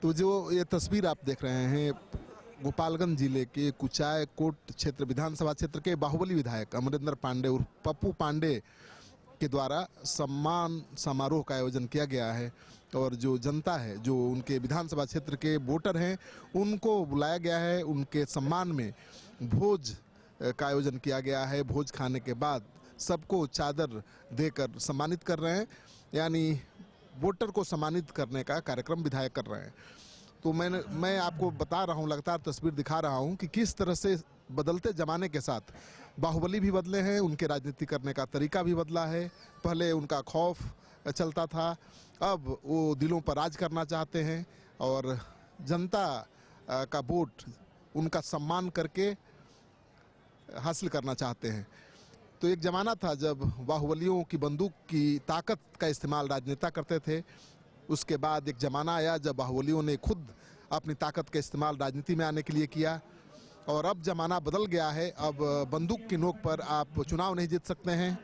तो जो ये तस्वीर आप देख रहे हैं गोपालगंज जिले के कुचाय कोट क्षेत्र विधानसभा क्षेत्र के बाहुबली विधायक अमरिंदर पांडे उर्फ पप्पू पांडे के द्वारा सम्मान समारोह का आयोजन किया गया है। और जो जनता है, जो उनके विधानसभा क्षेत्र के वोटर हैं, उनको बुलाया गया है। उनके सम्मान में भोज का आयोजन किया गया है। भोज खाने के बाद सबको चादर देकर सम्मानित कर रहे हैं, यानी वोटर को सम्मानित करने का कार्यक्रम विधायक कर रहे हैं। तो मैं आपको बता रहा हूं, लगातार तस्वीर दिखा रहा हूं कि किस तरह से बदलते ज़माने के साथ बाहुबली भी बदले हैं, उनके राजनीति करने का तरीका भी बदला है। पहले उनका खौफ चलता था, अब वो दिलों पर राज करना चाहते हैं और जनता का वोट उनका सम्मान करके हासिल करना चाहते हैं। तो एक ज़माना था जब बाहुबलियों की बंदूक की ताकत का इस्तेमाल राजनेता करते थे। उसके बाद एक ज़माना आया जब बाहुबलियों ने खुद अपनी ताकत का इस्तेमाल राजनीति में आने के लिए किया। और अब ज़माना बदल गया है। अब बंदूक की नोक पर आप चुनाव नहीं जीत सकते हैं,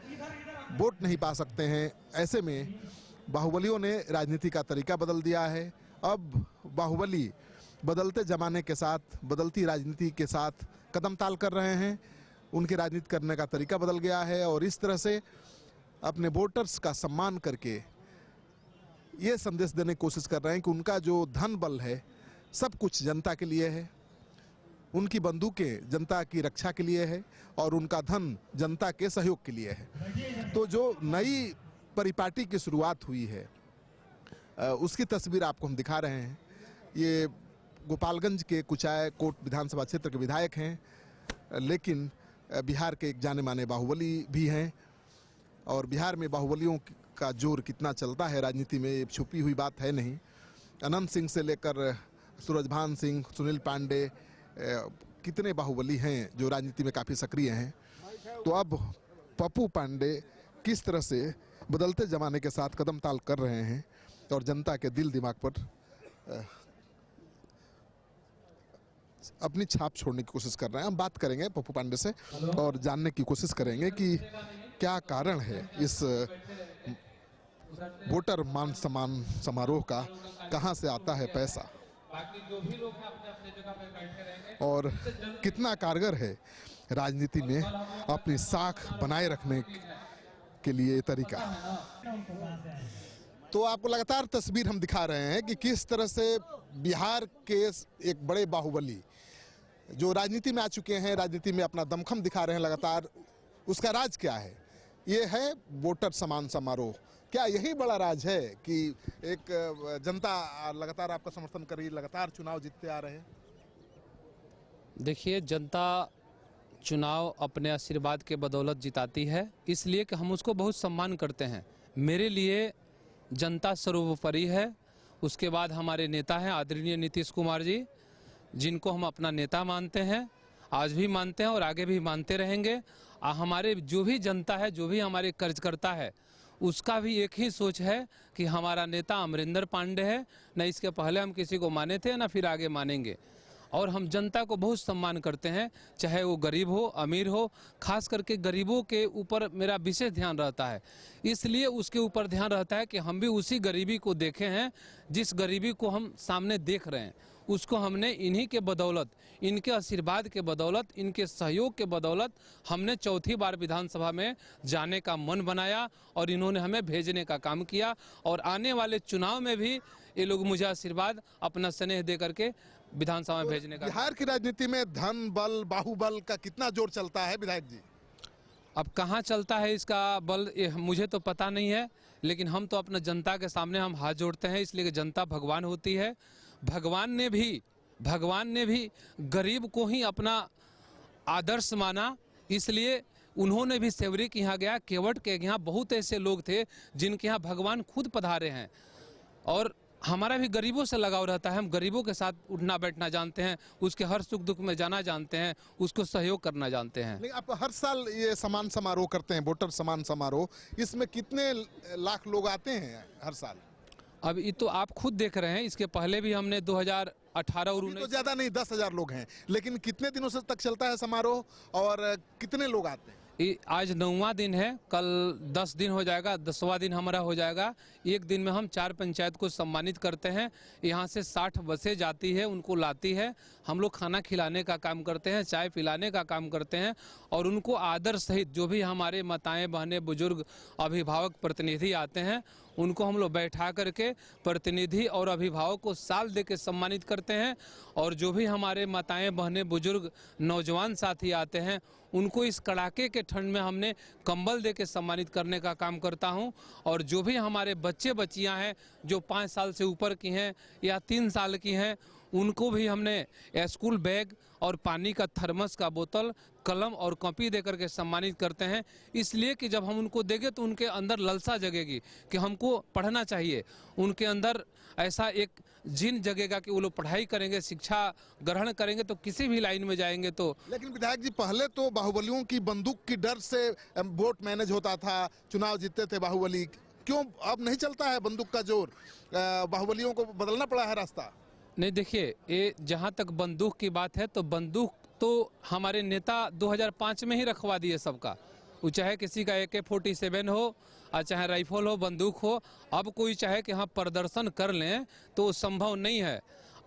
वोट नहीं पा सकते हैं। ऐसे में बाहुबलियों ने राजनीति का तरीका बदल दिया है। अब बाहुबली बदलते ज़माने के साथ, बदलती राजनीति के साथ कदम ताल कर रहे हैं। उनके राजनीति करने का तरीका बदल गया है और इस तरह से अपने वोटर्स का सम्मान करके ये संदेश देने की कोशिश कर रहे हैं कि उनका जो धन बल है सब कुछ जनता के लिए है, उनकी बंदूकें जनता की रक्षा के लिए है और उनका धन जनता के सहयोग के लिए है। तो जो नई परिपाटी की शुरुआत हुई है उसकी तस्वीर आपको हम दिखा रहे हैं। ये गोपालगंज के कुचाय कोट विधानसभा क्षेत्र के विधायक हैं, लेकिन बिहार के एक जाने माने बाहुबली भी हैं। और बिहार में बाहुबलियों का जोर कितना चलता है राजनीति में, छुपी हुई बात है नहीं। अनंत सिंह से लेकर सूरजभान सिंह, सुनील पांडे, कितने बाहुबली हैं जो राजनीति में काफ़ी सक्रिय हैं। तो अब पप्पू पांडे किस तरह से बदलते ज़माने के साथ कदम ताल कर रहे हैं और जनता के दिल दिमाग पर अपनी छाप छोड़ने की कोशिश कर रहे हैं। हम बात करेंगे पप्पू पांडे से और जानने की कोशिश करेंगे कि क्या कारण है इस वोटर मान सम्मान समारोह का, कहां से आता है पैसा और कितना कारगर है राजनीति में अपनी साख बनाए रखने के लिए तरीका। तो आपको लगातार तस्वीर हम दिखा रहे हैं कि किस तरह से बिहार के एक बड़े बाहुबली जो राजनीति में आ चुके हैं, राजनीति में अपना दमखम दिखा रहे हैं लगातार, उसका राज क्या है? ये है वोटर सम्मान समारोह। क्या यही बड़ा राज है कि एक जनता लगातार आपका समर्थन कर रही, लगातार चुनाव जीतते आ रहे हैं? देखिए, जनता चुनाव अपने आशीर्वाद के बदौलत जिताती है, इसलिए कि हम उसको बहुत सम्मान करते हैं। मेरे लिए जनता सर्वोपरि है। उसके बाद हमारे नेता हैं आदरणीय नीतीश कुमार जी, जिनको हम अपना नेता मानते हैं, आज भी मानते हैं और आगे भी मानते रहेंगे। हमारे जो भी जनता है, जो भी हमारे कार्यकर्ता है, उसका भी एक ही सोच है कि हमारा नेता अमरिंदर पांडे है। न इसके पहले हम किसी को माने थे, न फिर आगे मानेंगे। और हम जनता को बहुत सम्मान करते हैं, चाहे वो गरीब हो, अमीर हो। खास करके गरीबों के ऊपर मेरा विशेष ध्यान रहता है, इसलिए उसके ऊपर ध्यान रहता है कि हम भी उसी गरीबी को देखे हैं जिस गरीबी को हम सामने देख रहे हैं। उसको हमने इन्हीं के बदौलत, इनके आशीर्वाद के बदौलत, इनके सहयोग के बदौलत हमने चौथी बार विधानसभा में जाने का मन बनाया और इन्होंने हमें भेजने का काम किया। और आने वाले चुनाव में भी ये लोग मुझे आशीर्वाद, अपना स्नेह दे करके विधानसभा में भेजने का। बिहार की राजनीति में धन बल, बाहुबल का कितना जोर चलता है विधायक जी? अब कहाँ चलता है इसका बल, मुझे तो पता नहीं है, लेकिन हम तो अपना जनता के सामने हम हाथ जोड़ते हैं, इसलिए कि जनता भगवान होती है। भगवान ने भी गरीब को ही अपना आदर्श माना, इसलिए उन्होंने भी सेवरी के यहाँ गया। केवट के यहाँ बहुत ऐसे लोग थे जिनके यहाँ भगवान खुद पधारे हैं। और हमारा भी गरीबों से लगाव रहता है, हम गरीबों के साथ उठना बैठना जानते हैं, उसके हर सुख दुख में जाना जानते हैं, उसको सहयोग करना जानते हैं। लेकिन आप हर साल ये सम्मान समारोह करते हैं, वोटर सम्मान समारोह, इसमें कितने लाख लोग आते हैं हर साल? अब ये तो आप खुद देख रहे हैं, इसके पहले भी हमने 2018 और 19 तो ज्यादा नहीं, 10,000 लोग हैं, लेकिन कितने दिनों से तक चलता है समारोह और कितने लोग आते हैं? आज 9वां दिन है, कल 10 दिन हो जाएगा, 10वां दिन हमारा हो जाएगा। एक दिन में हम 4 पंचायत को सम्मानित करते हैं। यहाँ से 60 बसें जाती है, उनको लाती है। हम लोग खाना खिलाने का काम करते हैं, चाय पिलाने का काम करते हैं और उनको आदर सहित जो भी हमारे माताएं बहनें बुजुर्ग अभिभावक प्रतिनिधि आते हैं उनको हम लोग बैठा करके प्रतिनिधि और अभिभावक को साल दे के सम्मानित करते हैं। और जो भी हमारे माताएं बहनें बुजुर्ग नौजवान साथी आते हैं उनको इस कड़ाके के ठंड में हमने कंबल दे के सम्मानित करने का काम करता हूं। और जो भी हमारे बच्चे बच्चियां हैं जो 5 साल से ऊपर की हैं या 3 साल की हैं उनको भी हमने स्कूल बैग और पानी का थर्मस का बोतल, कलम और कॉपी देकर के सम्मानित करते हैं। इसलिए कि जब हम उनको देंगे तो उनके अंदर ललसा जगेगी कि हमको पढ़ना चाहिए। उनके अंदर ऐसा एक जिन जगेगा कि वो लोग पढ़ाई करेंगे, शिक्षा ग्रहण करेंगे तो किसी भी लाइन में जाएंगे। तो लेकिन विधायक जी, पहले तो बाहुबलियों की बंदूक की डर से वोट मैनेज होता था, चुनाव जीतते थे बाहुबली। क्यों अब नहीं चलता है बंदूक का जोर? बाहुबलियों को बदलना पड़ा है रास्ता? नहीं, देखिए, ये जहाँ तक बंदूक की बात है तो बंदूक तो हमारे नेता 2005 में ही रखवा दिए सबका। वो चाहे किसी का AK-47 हो और चाहे राइफल हो, बंदूक हो। अब कोई चाहे कि हाँ प्रदर्शन कर लें तो संभव नहीं है।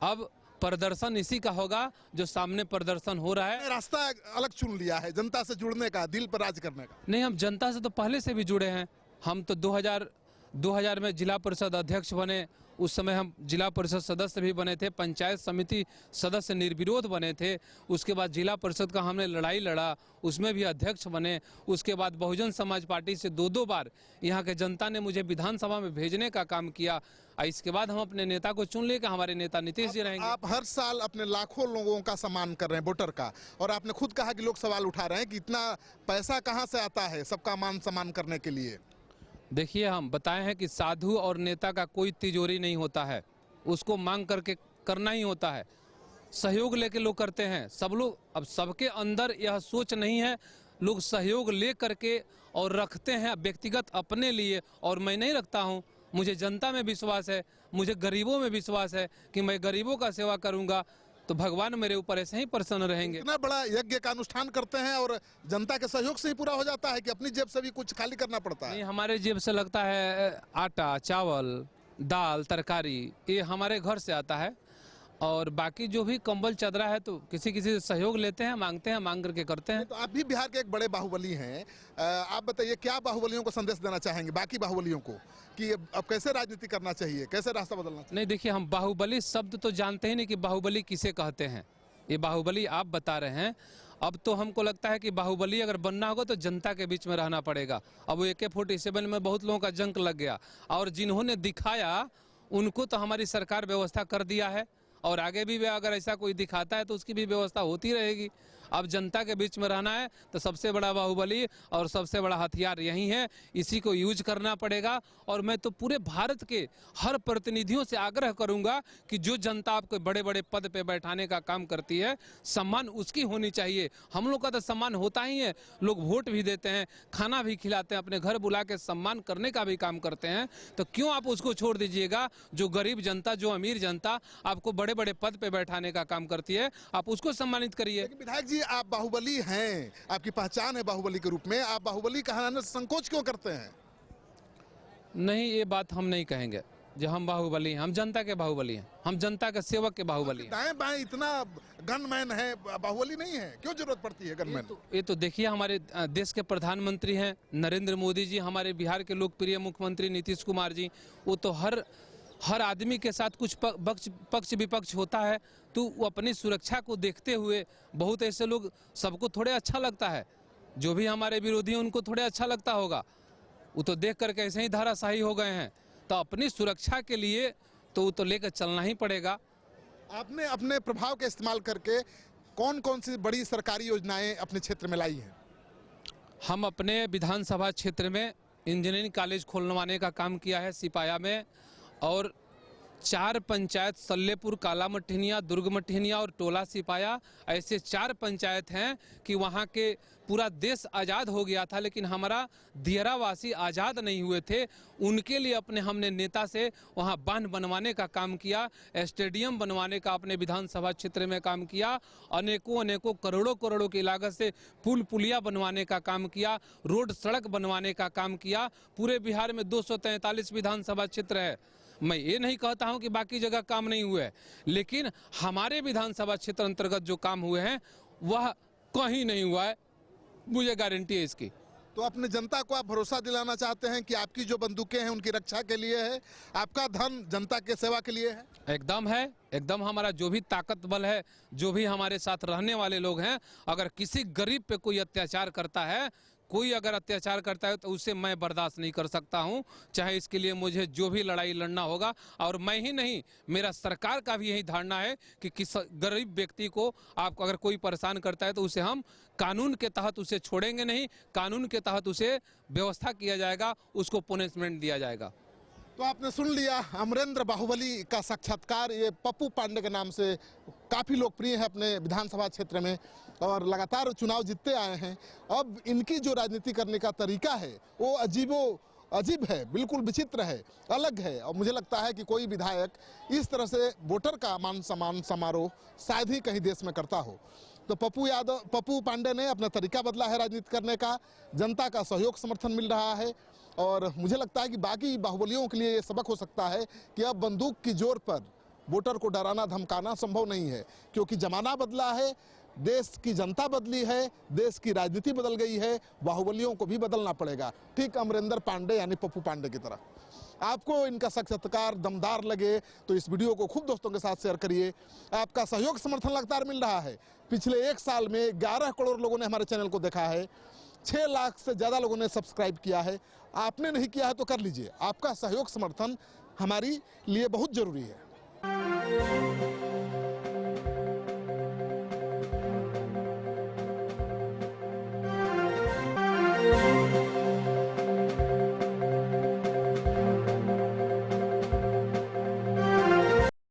अब प्रदर्शन इसी का होगा जो सामने प्रदर्शन हो रहा है। रास्ता अलग चुन लिया है जनता से जुड़ने का, दिल पर राज करने का। नहीं, हम जनता से तो पहले से भी जुड़े हैं। हम तो 2000 में जिला परिषद अध्यक्ष बने, उस समय हम जिला परिषद सदस्य भी बने थे, पंचायत समिति सदस्य निर्विरोध बने थे। उसके बाद जिला परिषद का हमने लड़ाई लड़ा, उसमें भी अध्यक्ष बने। उसके बाद बहुजन समाज पार्टी से 2 बार यहाँ के जनता ने मुझे विधानसभा में भेजने का काम किया। इसके बाद हम अपने नेता को चुन लिए कि हमारे नेता नीतीश जी रहेंगे। आप हर साल अपने लाखों लोगों का सम्मान कर रहे हैं, वोटर का, और आपने खुद कहा कि लोग सवाल उठा रहे हैं कि इतना पैसा कहाँ से आता है सबका मान सम्मान करने के लिए। देखिए, हम बताए हैं कि साधु और नेता का कोई तिजोरी नहीं होता है, उसको मांग करके करना ही होता है। सहयोग लेके लोग करते हैं सब लोग। अब सबके अंदर यह सोच नहीं है, लोग सहयोग ले करके और रखते हैं व्यक्तिगत अपने लिए। और मैं नहीं रखता हूं, मुझे जनता में विश्वास है, मुझे गरीबों में विश्वास है कि मैं गरीबों का सेवा करूंगा तो भगवान मेरे ऊपर ऐसे ही प्रसन्न रहेंगे। इतना बड़ा यज्ञ का अनुष्ठान करते हैं और जनता के सहयोग से ही पूरा हो जाता है कि अपनी जेब से भी कुछ खाली करना पड़ता है? नहीं, हमारे जेब से लगता है आटा, चावल, दाल, तरकारी, ये हमारे घर से आता है। और बाकी जो भी कंबल चदरा है तो किसी किसी से सहयोग लेते हैं, मांगते हैं, मांग करके करते हैं। तो आप भी बिहार के एक बड़े बाहुबली हैं, आप बताइए क्या बाहुबलियों को संदेश देना चाहेंगे बाकी बाहुबलियों को कि अब कैसे राजनीति करना चाहिए, कैसे रास्ता बदलना चाहिए? नहीं, देखिए, हम बाहुबली शब्द तो जानते ही नहीं कि बाहुबली किसे कहते हैं। ये बाहुबली आप बता रहे हैं। अब तो हमको लगता है कि बाहुबली अगर बनना होगा तो जनता के बीच में रहना पड़ेगा। अब वो AK-47 में बहुत लोगों का जंक लग गया और जिन्होंने दिखाया उनको तो हमारी सरकार व्यवस्था कर दिया है और आगे भी अगर ऐसा कोई दिखाता है तो उसकी भी व्यवस्था होती रहेगी। अब जनता के बीच में रहना है तो सबसे बड़ा बाहुबली और सबसे बड़ा हथियार यही है, इसी को यूज करना पड़ेगा। और मैं तो पूरे भारत के हर प्रतिनिधियों से आग्रह करूंगा कि जो जनता आपको बड़े बड़े पद पे बैठाने का काम करती है, सम्मान उसकी होनी चाहिए। हम लोग का तो सम्मान होता ही है, लोग वोट भी देते हैं, खाना भी खिलाते हैं, अपने घर बुला के सम्मान करने का भी काम करते हैं। तो क्यों आप उसको छोड़ दीजिएगा? जो गरीब जनता, जो अमीर जनता आपको बड़े बड़े पद पे बैठाने का काम करती है, आप उसको सम्मानित करिए। विधायक जी, आप बाहुबली हैं, आपकी पहचान है बाहुबली के रूप में, आप बाहुबली कहलाने से संकोच क्यों करते हैं? नहीं, ये बात हम नहीं कहेंगे जो हम बाहुबली हैं। हम जनता के बाहुबली हैं, हम जनता के सेवक के बाहुबली हैं। दाएं बाएं इतना गनमैन है, बाहुबली नहीं है? क्यों जरूरत पड़ती है गनमैन? ये तो देखिए, हमारे देश के प्रधानमंत्री हैं नरेंद्र मोदी जी, हमारे बिहार के लोकप्रिय मुख्यमंत्री नीतीश कुमार जी। वो तो हर आदमी के साथ कुछ पक्ष विपक्ष होता है तो वो अपनी सुरक्षा को देखते हुए, बहुत ऐसे लोग, सबको थोड़े अच्छा लगता है, जो भी हमारे विरोधी हैं उनको थोड़े अच्छा लगता होगा, वो तो देख करके ऐसे ही धाराशाही हो गए हैं। तो अपनी सुरक्षा के लिए तो वो तो लेकर चलना ही पड़ेगा। आपने अपने प्रभाव का इस्तेमाल करके कौन कौन सी बड़ी सरकारी योजनाएं अपने क्षेत्र में लाई हैं? हम अपने विधानसभा क्षेत्र में इंजीनियरिंग कॉलेज खोलवाने का काम किया है सिपाया में, और 4 पंचायत सल्लेपुर, काला मठिनिया, दुर्ग मठिनिया और टोला सिपाया, ऐसे 4 पंचायत हैं कि वहाँ के पूरा देश आज़ाद हो गया था, लेकिन हमारा दियरावासी आज़ाद नहीं हुए थे। उनके लिए हमने नेता से वहाँ बांध बनवाने का काम किया, स्टेडियम बनवाने का अपने विधानसभा क्षेत्र में काम किया, अनेकों करोड़ों की लागत से पुल पुलिया बनवाने का काम किया, रोड सड़क बनवाने का काम किया। पूरे बिहार में 243 विधानसभा क्षेत्र है। मैं ये नहीं कहता हूं कि बाकी जगह काम नहीं हुए हैं, लेकिन हमारे विधानसभा क्षेत्र अंतर्गत जो काम हुए हैं वह कहीं नहीं हुआ है, मुझे गारंटी है इसकी। तो अपने जनता को आप भरोसा दिलाना चाहते हैं कि आपकी जो बंदूकें हैं उनकी रक्षा के लिए है, आपका धन जनता के सेवा के लिए है? एकदम है, एकदम। हमारा जो भी ताकत बल है, जो भी हमारे साथ रहने वाले लोग हैं, अगर किसी गरीब पे कोई अत्याचार करता है, कोई अगर अत्याचार करता है तो उसे मैं बर्दाश्त नहीं कर सकता हूं, चाहे इसके लिए मुझे जो भी लड़ाई लड़ना होगा। और मैं ही नहीं, मेरा सरकार का भी यही धारणा है कि किस गरीब व्यक्ति को आप अगर कोई परेशान करता है तो उसे हम कानून के तहत उसे छोड़ेंगे नहीं, कानून के तहत उसे व्यवस्था किया जाएगा, उसको पनिशमेंट दिया जाएगा। तो आपने सुन लिया अमरेंद्र बाहुबली का साक्षात्कार। ये पप्पू पांडे के नाम से काफ़ी लोकप्रिय है अपने विधानसभा क्षेत्र में और लगातार चुनाव जीतते आए हैं। अब इनकी जो राजनीति करने का तरीका है वो अजीब है, बिल्कुल विचित्र है, अलग है। और मुझे लगता है कि कोई विधायक इस तरह से वोटर का मान सम्मान समारोह शायद ही कहीं देश में करता हो। तो पप्पू पांडे ने अपना तरीका बदला है राजनीति करने का, जनता का सहयोग समर्थन मिल रहा है। और मुझे लगता है कि बाकी बाहुबलियों के लिए ये सबक हो सकता है कि अब बंदूक की जोर पर वोटर को डराना धमकाना संभव नहीं है, क्योंकि जमाना बदला है, देश की जनता बदली है, देश की राजनीति बदल गई है, बाहुबलियों को भी बदलना पड़ेगा, ठीक अमरेंद्र पांडे यानी पप्पू पांडे की तरह। आपको इनका साक्षात्कार दमदार लगे तो इस वीडियो को खूब दोस्तों के साथ शेयर करिए। आपका सहयोग समर्थन लगातार मिल रहा है। पिछले 1 साल में 11 करोड़ लोगों ने हमारे चैनल को देखा है, 6 लाख से ज़्यादा लोगों ने सब्सक्राइब किया है। आपने नहीं किया है तो कर लीजिए। आपका सहयोग समर्थन हमारी लिए बहुत ज़रूरी है।